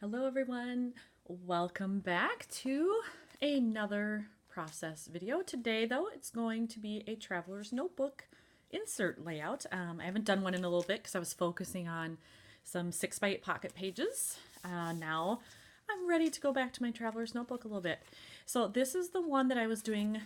Hello everyone, welcome back to another process video. Today though, it's going to be a traveler's notebook insert layout. I haven't done one in a little bit because I was focusing on some 6x8 pocket pages. Now I'm ready to go back to my traveler's notebook a little bit. So this is the one that I was doing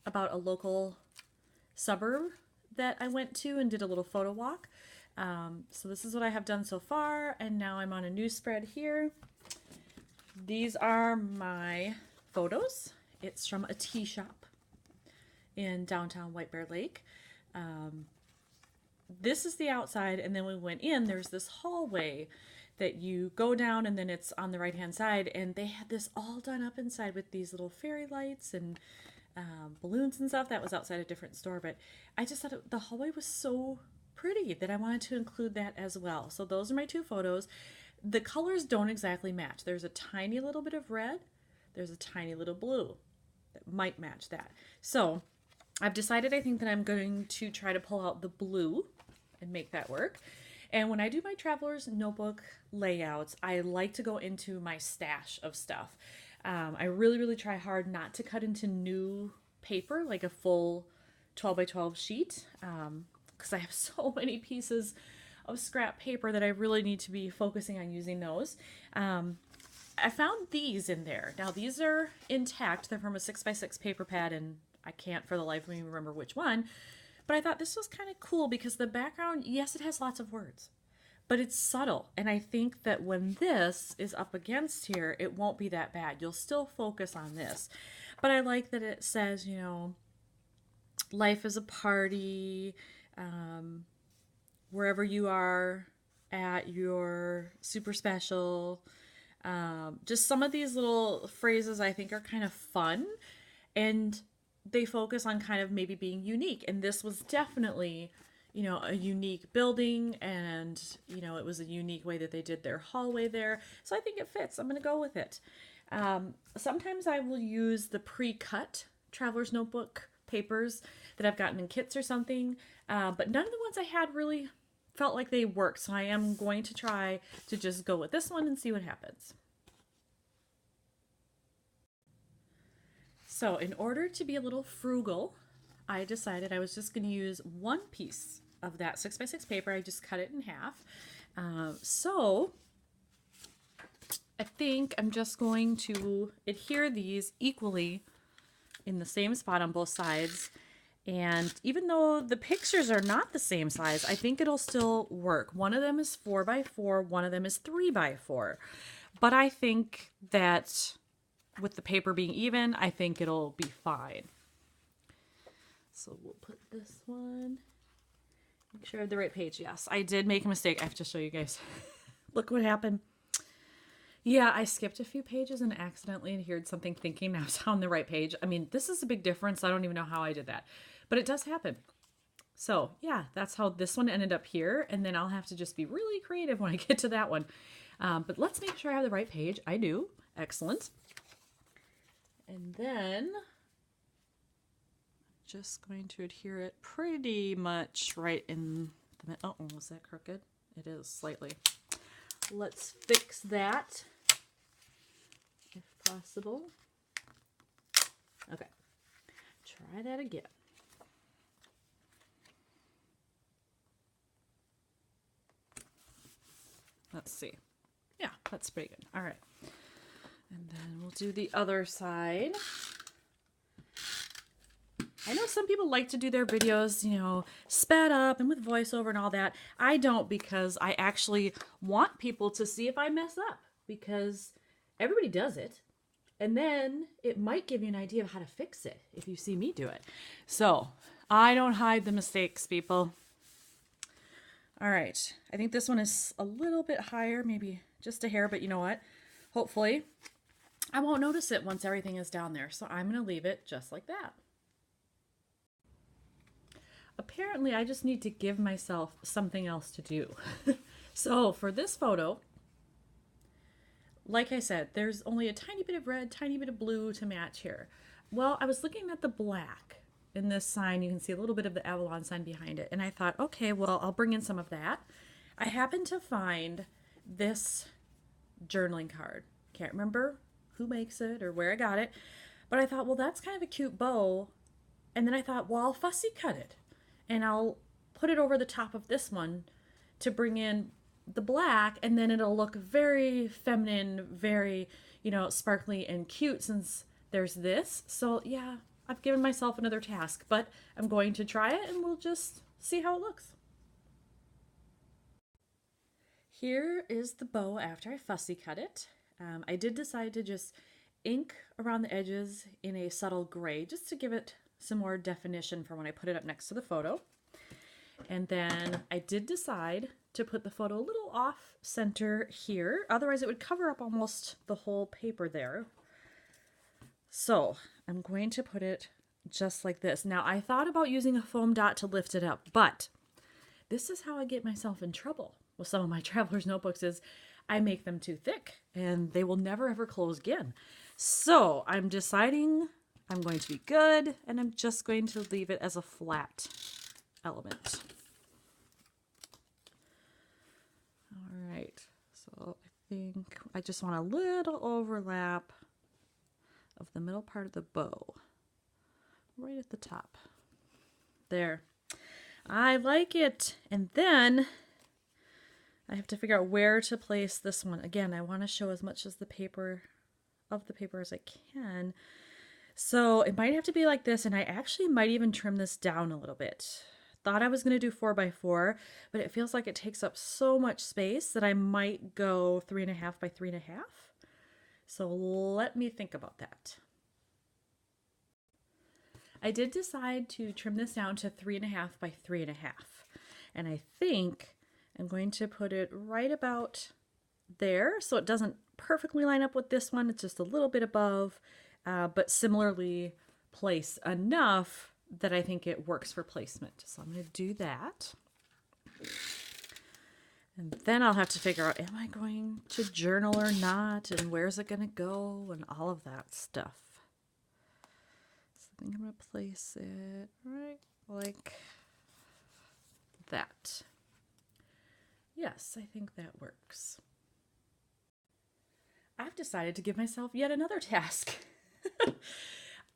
about a local suburb that I went to and did a little photo walk. So this is what I have done so far, and now I'm on a new spread here. These are my photos. It's from a tea shop in downtown White Bear Lake. This is the outside, and then we went in. There's this hallway that you go down, and then it's on the right hand side, and they had this all done up inside with these little fairy lights and balloons and stuff. That was outside a different store, but I just thought the hallway was so pretty that I wanted to include that as well. So those are my two photos. The colors don't exactly match. There's a tiny little bit of red. There's a tiny little blue that might match that. So I've decided, I think that I'm going to try to pull out the blue and make that work. And when I do my traveler's notebook layouts, I like to go into my stash of stuff. I really try hard not to cut into new paper, like a full 12 by 12 sheet, because I have so many pieces of scrap paper that I really need to be focusing on using those. I found these in there. Now these are intact. They're from a 6x6 paper pad, and I can't for the life of me remember which one. But I thought this was kind of cool because the background, yes, it has lots of words, but it's subtle. And I think that when this is up against here, it won't be that bad. You'll still focus on this. But I like that it says, you know, life is a party. Wherever you are at, you're super special. Just some of these little phrases I think are kind of fun, and they focus on kind of maybe being unique. And this was definitely, you know, a unique building, and, you know, it was a unique way that they did their hallway there. So I think it fits. I'm going to go with it. Sometimes I will use the pre-cut traveler's notebook papers that I've gotten in kits or something, but none of the ones I had really felt like they worked. So I am going to try to just go with this one and see what happens. So in order to be a little frugal, I decided I was just going to use one piece of that 6x6 paper. I just cut it in half. So I think I'm just going to adhere these equally in the same spot on both sides. And even though the pictures are not the same size, I think it'll still work. One of them is 4x4, one of them is 3x4. But I think that with the paper being even, I think it'll be fine. So we'll put this one, make sure I have the right page. Yes, I did make a mistake. I have to show you guys. Look what happened. Yeah, I skipped a few pages and accidentally adhered something thinking I was on the right page. I mean, this is a big difference. I don't even know how I did that, but it does happen. So yeah, that's how this one ended up here. And then I'll have to just be really creative when I get to that one. But let's make sure I have the right page. I do. Excellent. And then just going to adhere it pretty much right in the middle. Oh, was that crooked? It is slightly. Let's fix that if possible. Okay, try that again. Let's see. Yeah, that's pretty good. All right. And then we'll do the other side. I know some people like to do their videos, you know, sped up and with voiceover and all that. I don't, because I actually want people to see if I mess up, because everybody does it. And then it might give you an idea of how to fix it if you see me do it. So I don't hide the mistakes, people. All right. I think this one is a little bit higher, maybe just a hair, but you know what? Hopefully I won't notice it once everything is down there. So I'm going to leave it just like that. Apparently, I just need to give myself something else to do. So for this photo, like I said, there's only a tiny bit of red, tiny bit of blue to match here. Well, I was looking at the black in this sign. You can see a little bit of the Avalon sign behind it. And I thought, okay, well, I'll bring in some of that. I happened to find this journaling card. Can't remember who makes it or where I got it, but I thought, well, that's kind of a cute bow. And then I thought, well, I'll fussy cut it and I'll put it over the top of this one to bring in the black, and then it'll look very feminine, very, sparkly and cute since there's this. So yeah, I've given myself another task, but I'm going to try it and we'll just see how it looks. Here is the bow after I fussy cut it. I did decide to just ink around the edges in a subtle gray just to give it some more definition for when I put it up next to the photo. And then I did decide to put the photo a little off center here, otherwise it would cover up almost the whole paper there. So I'm going to put it just like this. Now I thought about using a foam dot to lift it up, but this is how I get myself in trouble with some of my traveler's notebooks is I make them too thick and they will never ever close again. So I'm deciding I'm going to be good and I'm just going to leave it as a flat element. All right, so I think I just want a little overlap of the middle part of the bow right at the top. There. I like it. And then I have to figure out where to place this one. Again, I want to show as much as the paper as I can. So it might have to be like this, and I actually might even trim this down a little bit. Thought I was going to do 4x4, but it feels like it takes up so much space that I might go 3.5 by 3.5. So let me think about that. I did decide to trim this down to 3.5 by 3.5, and I think I'm going to put it right about there so it doesn't perfectly line up with this one. It's just a little bit above, but similarly placed enough that I think it works for placement. So I'm going to do that. And then I'll have to figure out, am I going to journal or not? And where's it going to go? And all of that stuff. So I think I'm going to place it right like that. Yes, I think that works. I've decided to give myself yet another task.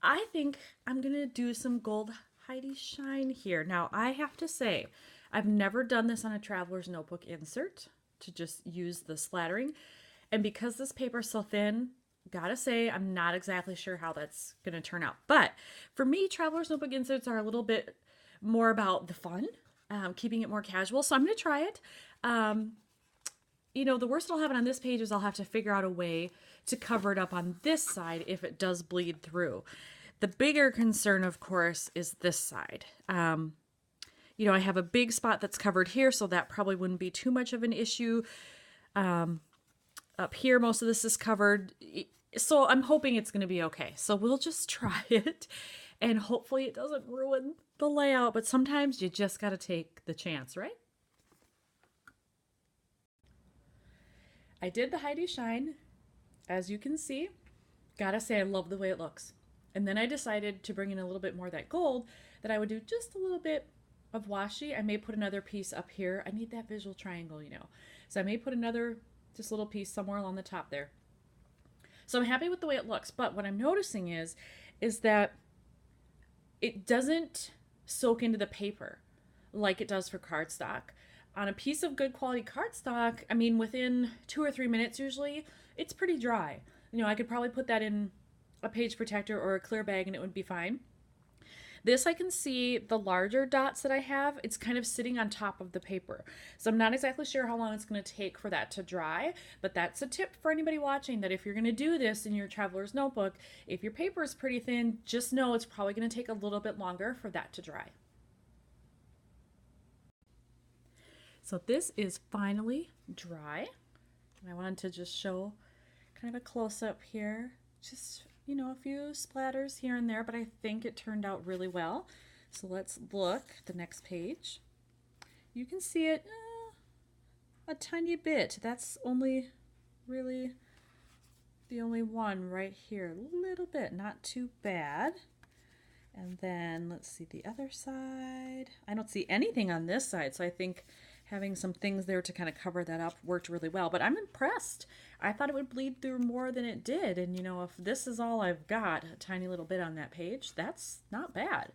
I think I'm going to do some gold Heidi Shine here. Now, I have to say, I've never done this on a traveler's notebook insert to just use the slattering. And because this paper is so thin, gotta say, I'm not exactly sure how that's going to turn out. But for me, traveler's notebook inserts are a little bit more about the fun, keeping it more casual. So I'm going to try it. The worst that'll happen on this page is I'll have to figure out a way to cover it up on this side if it does bleed through. The bigger concern, of course, is this side. I have a big spot that's covered here, so that probably wouldn't be too much of an issue. Up here, most of this is covered, so I'm hoping it's going to be okay. So we'll just try it, and hopefully it doesn't ruin the layout, but sometimes you just got to take the chance, right? I did the Heidi Shine, as you can see. Gotta say, I love the way it looks. And then I decided to bring in a little bit more of that gold, that I would do just a little bit of washi. I may put another piece up here. I need that visual triangle, So I may put another, just little piece somewhere along the top there. So I'm happy with the way it looks, but what I'm noticing is that it doesn't soak into the paper like it does for cardstock. On a piece of good quality cardstock, within 2 or 3 minutes usually, it's pretty dry. I could probably put that in a page protector or a clear bag and it would be fine. This, I can see the larger dots that I have, it's kind of sitting on top of the paper. So I'm not exactly sure how long it's going to take for that to dry, but that's a tip for anybody watching, that if you're going to do this in your traveler's notebook, if your paper is pretty thin, just know it's probably going to take a little bit longer for that to dry. So this is finally dry. And I wanted to just show kind of a close-up here. Just, a few splatters here and there, but I think it turned out really well. So let's look at the next page. You can see it a tiny bit. That's only really the only one right here. A little bit, not too bad. And then let's see the other side. I don't see anything on this side, so I think having some things there to kind of cover that up worked really well. But I'm impressed. I thought it would bleed through more than it did. And you know, if this is all I've got, a tiny little bit on that page, that's not bad.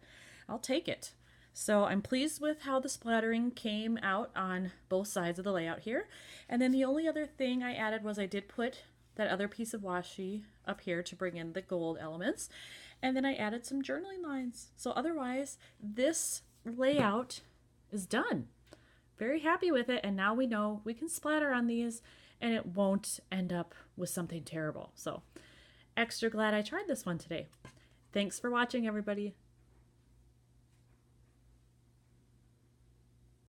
I'll take it. So I'm pleased with how the splattering came out on both sides of the layout here. And then the only other thing I added was I did put that other piece of washi up here to bring in the gold elements. And then I added some journaling lines. So otherwise, this layout is done. Very happy with it. And now we know we can splatter on these and it won't end up with something terrible. So extra glad I tried this one today. Thanks for watching, everybody.